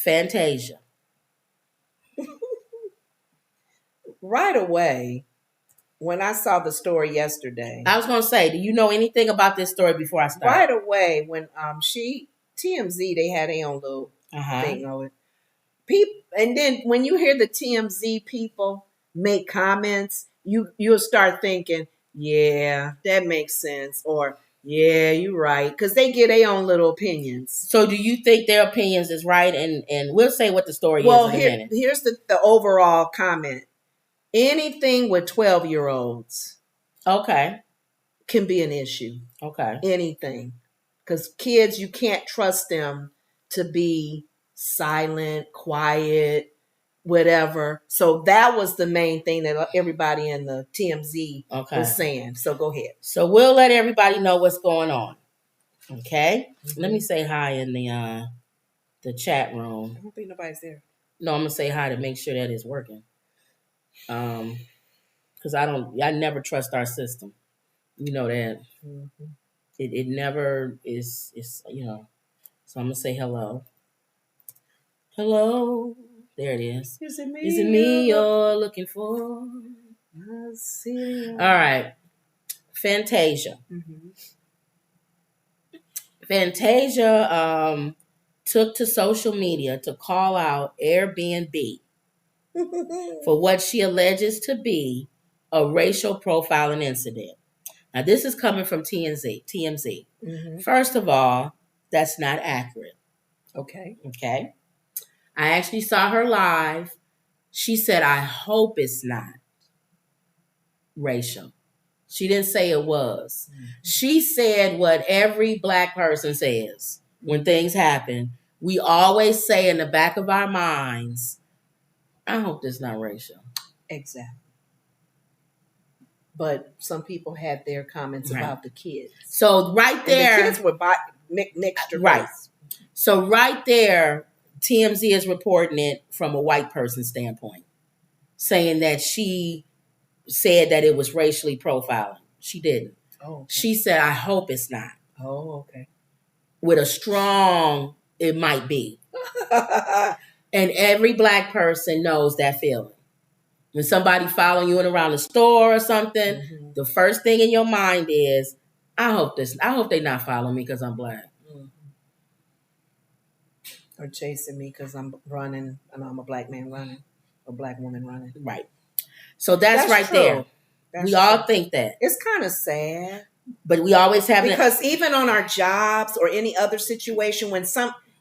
Fantasia. Right away, when I saw the story yesterday, I was going to say, do you know anything about this story before I start? Right away, when TMZ, they had their own little thing on it. And then when you hear the TMZ people make comments, you'll start thinking, yeah, that makes sense, or yeah, you're right, because they get their own little opinions. So do you think their opinions is right? And we'll say what the story is in a minute. Here's the overall comment. Anything with 12-year-olds can be an issue. Okay. Anything. Because kids, you can't trust them to be silent, quiet, whatever. So that was the main thing that everybody in the TMZ was saying. So go ahead. So we'll let everybody know what's going on. Okay? Mm-hmm. Let me say hi in the chat room. I don't think nobody's there. No, I'm going to say hi to make sure that it's working. Because I never trust our system. You know that. Mm-hmm. It never is, you know. So I'm going to say hello. Hello. There it is. Is it me you're looking for? I see. All right. Fantasia. Mm-hmm. Fantasia took to social media to call out Airbnb for what she alleges to be a racial profiling incident. Now, this is coming from TMZ. Mm-hmm. First of all, that's not accurate. Okay. I actually saw her live. She said, I hope it's not racial. She didn't say it was. Mm-hmm. She said what every Black person says when things happen. We always say in the back of our minds, I hope this not racial. Exactly. But some people had their comments about the kids. So right there. And the kids were mixed race. Right. So right there, TMZ is reporting it from a white person's standpoint, saying that she said that it was racially profiling. She didn't. Oh, okay. She said, I hope it's not. Oh, okay. With a strong, it might be. And every Black person knows that feeling. When somebody following you in around the store or something, mm-hmm. the first thing in your mind is, I hope they not following me because I'm Black. Mm-hmm. Or chasing me because I'm running and I'm a Black man running, a Black woman running. Right. So that's right true. There. We all think that. It's kind of sad. But we always have because even on our jobs or any other situation,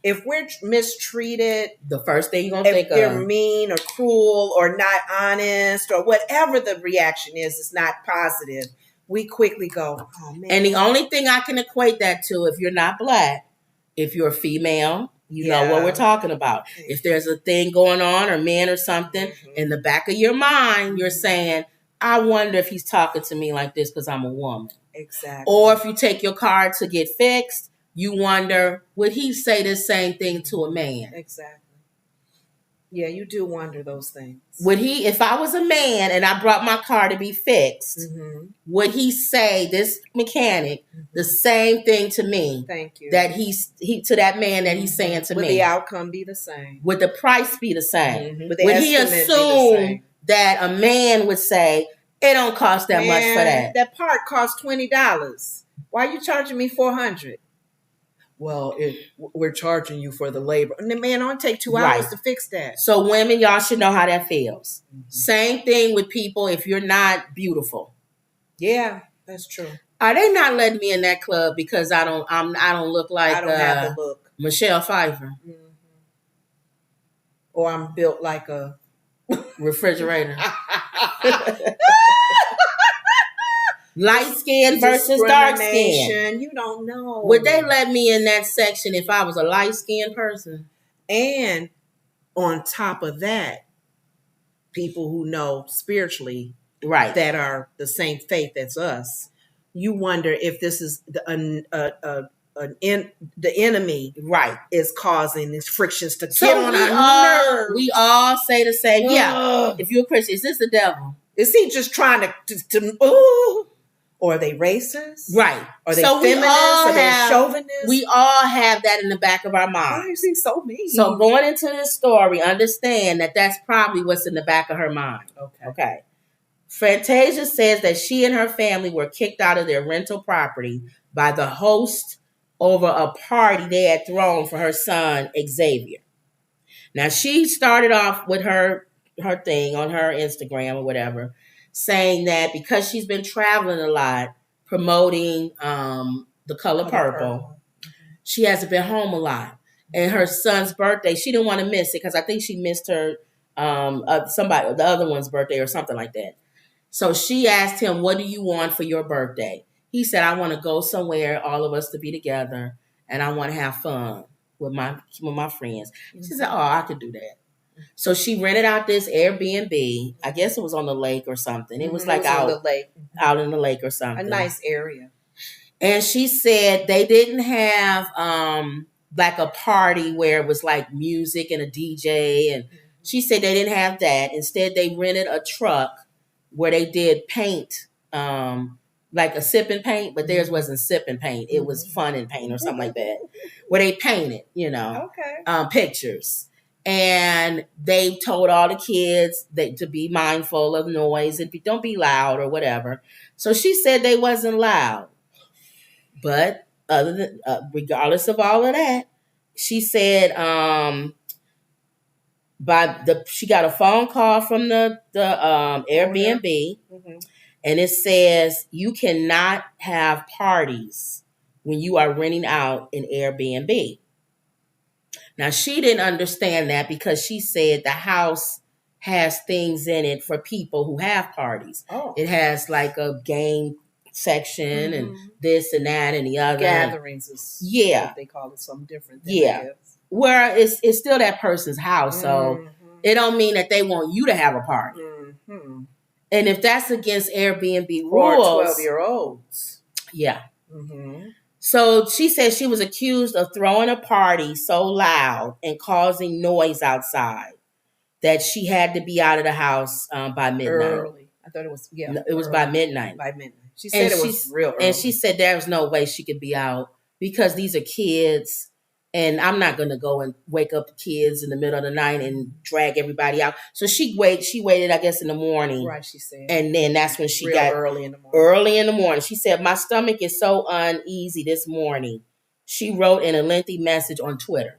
if we're mistreated, the first thing you're going to think of. If they're mean or cruel or not honest or whatever the reaction is not positive, we quickly go, oh, man. And the only thing I can equate that to, if you're not Black, if you're a female, you know what we're talking about. Mm-hmm. If there's a thing going on or men or something, mm-hmm. in the back of your mind, you're saying, I wonder if he's talking to me like this because I'm a woman. Exactly. Or if you take your car to get fixed, you wonder, would he say the same thing to a man? Exactly. Yeah, you do wonder those things. Would he, if I was a man and I brought my car to be fixed, mm-hmm. would he say, this mechanic, mm-hmm. the same thing to me? Thank you. That he to that man that he's saying to me? Would the outcome be the same? Would the price be the same? Mm-hmm. Would he assume that a man would say, it don't cost that much for that? That part costs $20. Why are you charging me $400? Well, we're charging you for the labor. And the man, only take 2 hours to fix that. So women, y'all should know how that feels. Mm-hmm. Same thing with people if you're not beautiful. Yeah, that's true. Are they not letting me in that club because I don't look like I don't have the look. Michelle Pfeiffer? Mm-hmm. Or I'm built like a refrigerator. Light skin versus dark skin. You don't know. Would they let me in that section if I was a light skinned person? And on top of that, people who know spiritually, right, that are the same faith as us, you wonder if this is the enemy, right, is causing these frictions to get on our nerves. We all say the same. Yeah, if you're a Christian, is this the devil? Is he just trying to Or are they racist? Right. Are they feminists? Are they chauvinists? We all have that in the back of our minds. Why is he so mean? So going into this story, understand that that's probably what's in the back of her mind. Okay. Fantasia says that she and her family were kicked out of their rental property by the host over a party they had thrown for her son, Xavier. Now, she started off with her thing on her Instagram or whatever, saying that because she's been traveling a lot, promoting the color purple, she hasn't been home a lot. And her son's birthday, she didn't want to miss it because I think she missed her the other one's birthday or something like that. So she asked him, "What do you want for your birthday?" He said, "I want to go somewhere, all of us to be together, and I want to have fun with my friends." She said, "Oh, I could do that." So she rented out this Airbnb. I guess it was on the lake or something. It was like out in the lake or something. A nice area. And she said they didn't have like a party where it was like music and a DJ. And she said they didn't have that. Instead, they rented a truck where they did paint, like a sip and paint, but theirs wasn't sip and paint. It was fun and paint or something like that, where they painted, pictures. And they told all the kids to be mindful of noise and don't be loud or whatever. So she said they wasn't loud. But regardless of all of that, she said she got a phone call from the Airbnb, and it says you cannot have parties when you are renting out an Airbnb. Now, she didn't understand that because she said the house has things in it for people who have parties. Oh. It has like a game section and this and that and the other. Gatherings is what they call it, something different. Where it's still that person's house. So it don't mean that they want you to have a party. And if that's against Airbnb rules. Or 12-year-olds. Yeah. So she said she was accused of throwing a party so loud and causing noise outside that she had to be out of the house by midnight. Early. I thought it was, it was by midnight. By midnight. She said it was real early. And she said there was no way she could be out because these are kids. And I'm not going to go and wake up the kids in the middle of the night and drag everybody out. So she waited, I guess, in the morning. Right, she said. And then that's when she got early in the morning. Early in the morning. She said, "My stomach is so uneasy this morning." She wrote in a lengthy message on Twitter.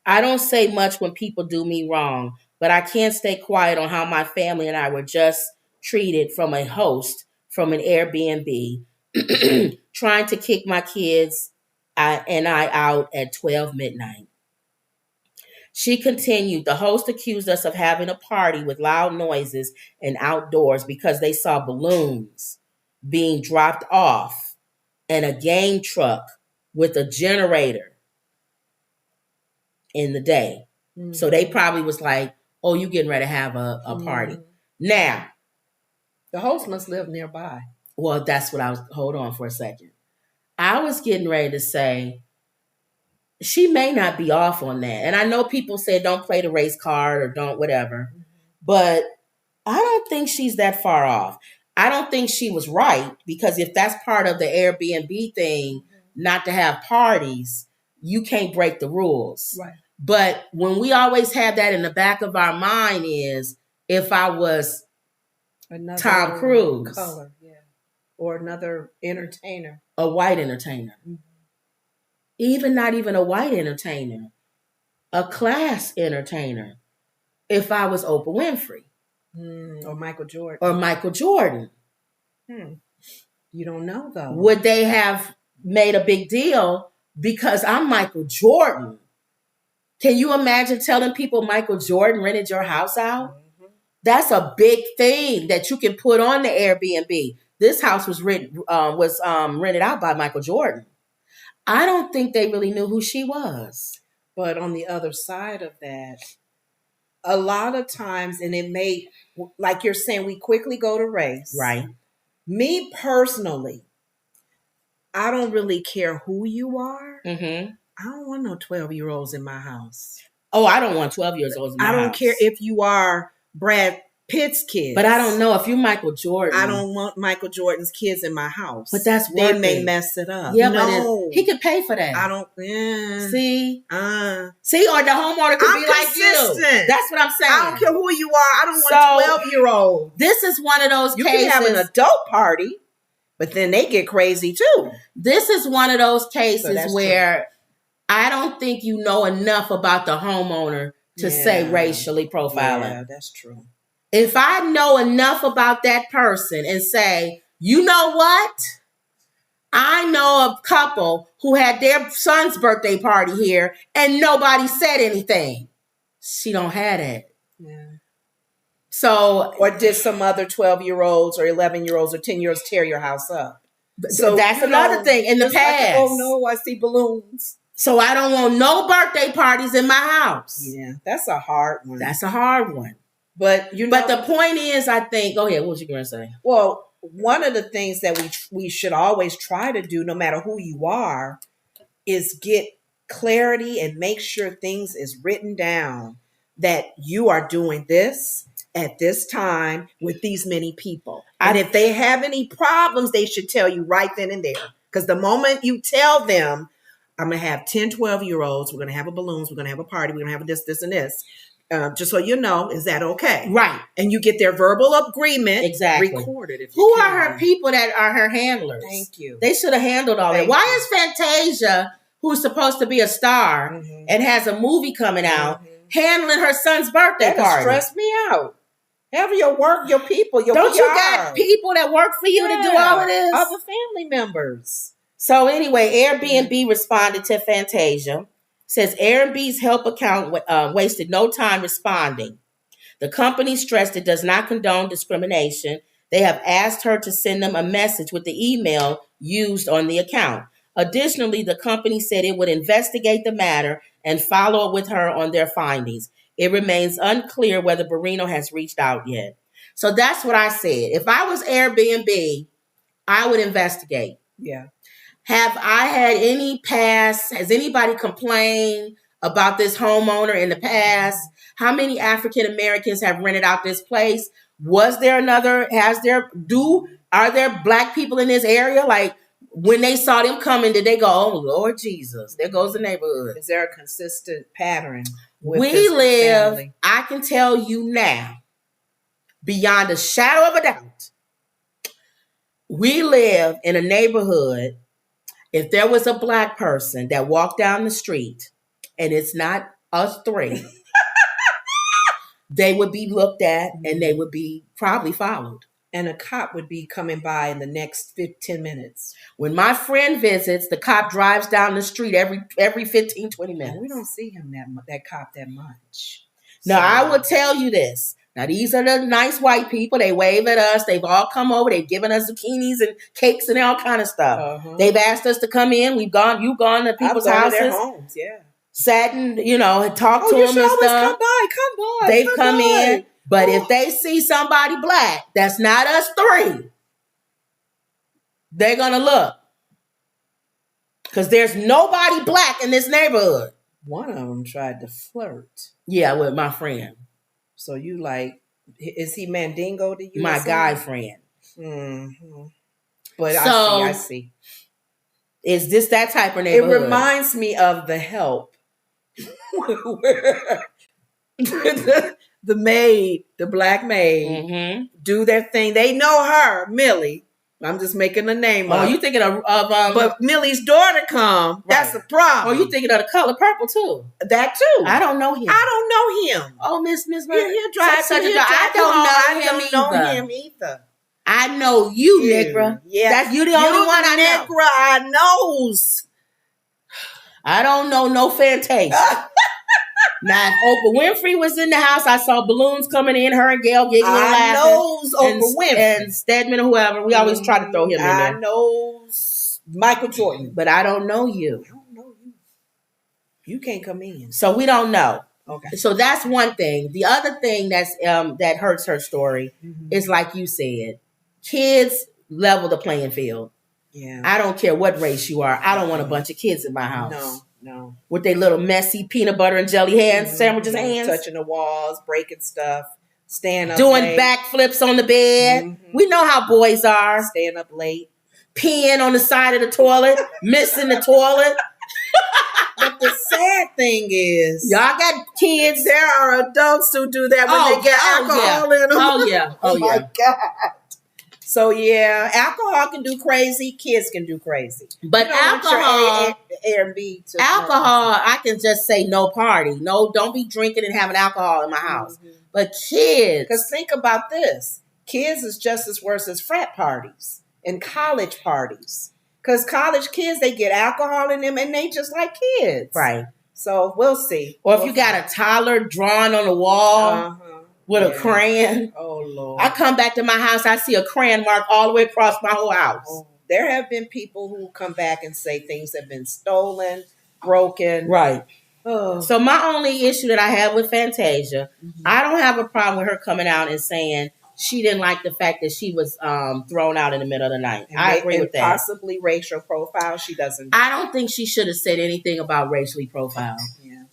"I don't say much when people do me wrong, but I can't stay quiet on how my family and I were just treated from a host from an Airbnb, trying to kick my kids and I out at 12 midnight. She continued, "The host accused us of having a party with loud noises and outdoors because they saw balloons being dropped off and a game truck with a generator in the day." So they probably was like, "Oh, you getting ready to have a party." Now, the host must live nearby. Well, that's what I was, hold on for a second. I was getting ready to say, she may not be off on that. And I know people say don't play the race card or don't whatever, but I don't think she's that far off. I don't think she was right because if that's part of the Airbnb thing, not to have parties, you can't break the rules. Right. But when we always have that in the back of our mind is if I was Tom Cruise. Color, or another entertainer. A white entertainer. Even not even a white entertainer. A class entertainer. If I was Oprah Winfrey. Or Michael Jordan. Or Michael Jordan. You don't know, though. Would they have made a big deal because I'm Michael Jordan? Can you imagine telling people Michael Jordan rented your house out? That's a big thing that you can put on the Airbnb. This house was rented out by Michael Jordan. I don't think they really knew who she was. But on the other side of that, a lot of times, and it may, like you're saying, we quickly go to race. Right. Me personally, I don't really care who you are. I don't want no 12-year-olds in my house. Oh, I don't want 12-year-olds in my house. I don't care if you are Brad Pitt's kids. But I don't know if you're Michael Jordan. I don't want Michael Jordan's kids in my house. But that's they may mess it up. Yeah, no. But he could pay for that. I don't. Yeah. See, or the homeowner could be like you. That's what I'm saying. I don't care who you are. I don't want a 12-year-old. This is one of those cases. You can have an adult party, but then they get crazy too. This is one of those cases where I don't think you know enough about the homeowner to say racially profiling. Yeah, that's true. If I know enough about that person and say, you know what? I know a couple who had their son's birthday party here and nobody said anything. She don't have it. Yeah. So, or did some other 12-year-olds or 11-year-olds or 10-year-olds tear your house up? So that's another thing in the past. Oh no, I see balloons. So I don't want no birthday parties in my house. Yeah, that's a hard one. That's a hard one. But but the point is, I think. Go ahead. What was you going to say? Well, one of the things that we should always try to do, no matter who you are, is get clarity and make sure things is written down that you are doing this at this time with these many people. And if they have any problems, they should tell you right then and there. Because the moment you tell them, I'm going to have 10, 12-year-olds, we're going to have a balloons, we're going to have a party, we're going to have this, and this. Just so you know, is that okay? Right. And you get their verbal agreement recorded. Who are her people that are her handlers? Thank you. They should have handled all that. Why is Fantasia, who's supposed to be a star and has a movie coming out, handling her son's birthday party? Stress me out. Have your work, your people, your Don't PR. You got people that work for you to do all of this? Other family members. So anyway, Airbnb responded to Fantasia. Says Airbnb's help account wasted no time responding. The company stressed it does not condone discrimination. They have asked her to send them a message with the email used on the account. Additionally, the company said it would investigate the matter and follow up with her on their findings. It remains unclear whether Barrino has reached out yet. So that's what I said. If I was Airbnb, I would investigate. Yeah. Have I had any past? Has anybody complained about this homeowner in the past? How many African Americans have rented out this place? Was there another? Are there black people in this area? Like when they saw them coming, did they go, "Oh Lord Jesus, there goes the neighborhood"? Is there a consistent pattern? We live. Family? I can tell you now, beyond a shadow of a doubt, we live in a neighborhood. If there was a black person that walked down the street and it's not us three, they would be looked at and they would be probably followed. And a cop would be coming by in the next 10 minutes. When my friend visits, the cop drives down the street every 15, 20 minutes. We don't see him that cop that much. Now, I will tell you this. Now, these are the nice white people. They wave at us. They've all come over. They've given us zucchinis and cakes and all kind of stuff. They've asked us to come in. You've gone to people's houses. Their homes, yeah. Sat and, talked to them and stuff. Come by. They've come in. But if they see somebody black, that's not us three, they're going to look. Because there's nobody black in this neighborhood. One of them tried to flirt. Yeah, with my friend. So you like, is he Mandingo to you? My guy friend. Mm-hmm. But I see. Is this that type of neighborhood? It reminds me of The Help. The maid, the black maid, do their thing. They know her, Millie. I'm just making a name up. Oh, you thinking of but Millie's daughter come. Right. That's the problem. Oh, you thinking of The Color Purple too? That too. I don't know him. Oh, Miss Murray. He'll drive such a guy. I don't know him either. I know you, Nigra. Yeah, that's you. The only one I know. Nigra, I knows. I don't know no Fantasia. Now, if Oprah Winfrey was in the house, I saw balloons coming in, her and Gail giggling and laughing. I knows Oprah Winfrey. And Stedman or whoever. We always try to throw him in there. I knows Michael Jordan. But I don't know you. I don't know you. You can't come in. So we don't know. Okay. So that's one thing. The other thing that's that hurts her story is, like you said, kids level the playing field. Yeah. I don't care what race you are. I don't want a bunch of kids in my house. No. With their little messy peanut butter and jelly hands, sandwiches hands. Touching the walls, breaking stuff. Staying up doing late. backflips on the bed. Mm-hmm. We know how boys are. Staying up late. Peeing on the side of the toilet. Missing the toilet. But the sad thing is, y'all got kids. There are adults who do that when they get alcohol in them. Oh yeah. Oh my God. So yeah, alcohol can do crazy. Kids can do crazy. But alcohol, Airbnb. Alcohol, I can just say no party. No, don't be drinking and having alcohol in my house. Mm-hmm. But kids, because think about this: kids is just as worse as frat parties and college parties. Because college kids, they get alcohol in them and they just like kids. Right. So we'll see. Or if you got a toddler drawn on the wall with a crayon. Oh, Lord. I come back to my house, I see a crayon mark all the way across my whole house. Oh, there have been people who come back and say things have been stolen, broken. Right. Oh. So my only issue that I have with Fantasia, I don't have a problem with her coming out and saying she didn't like the fact that she was thrown out in the middle of the night. I agree with that. Possibly racial profile. She doesn't. I don't think she should have said anything about racially profile. Yeah.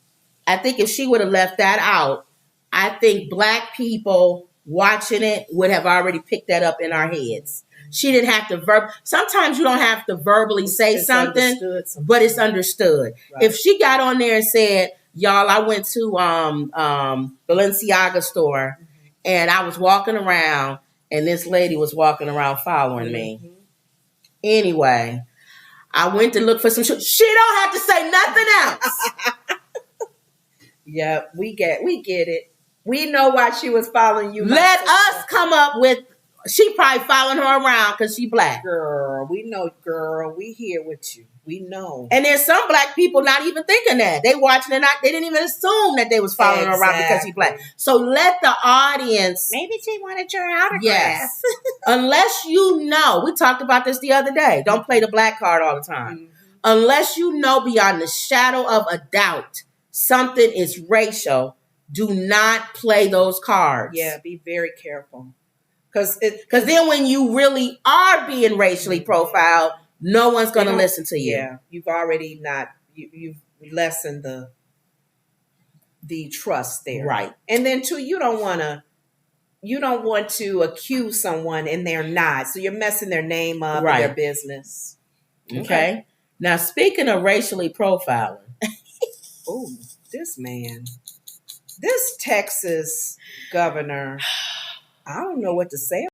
I think if she would have left that out, I think Black people watching it would have already picked that up in our heads. She didn't have to sometimes you don't have to verbally say something, but it's understood. Right. If she got on there and said, y'all, I went to Balenciaga store and I was walking around and this lady was walking around following me. Anyway, I went to look for some shoes. She don't have to say nothing else. Yeah, we get it. We know why she was following you. Let us come up with, she probably following her around because she Black. Girl, we know, girl. We here with you. We know. And there's some Black people not even thinking that. They watching it, they didn't even assume that they was following her around because she's Black. So let the audience. Maybe she wanted your autograph. Yes. Unless you know, we talked about this the other day. Don't play the Black card all the time. Unless you know beyond the shadow of a doubt something is racial, do not play those cards. Yeah, be very careful. Because then when you really are being racially profiled, no one's going to listen to you. Yeah, you've already you've lessened the trust there. Right. And then too, you don't want to accuse someone and they're not. So you're messing their name up and their business. Okay. Now, speaking of racially profiling. Oh, this man. This Texas governor, I don't know what to say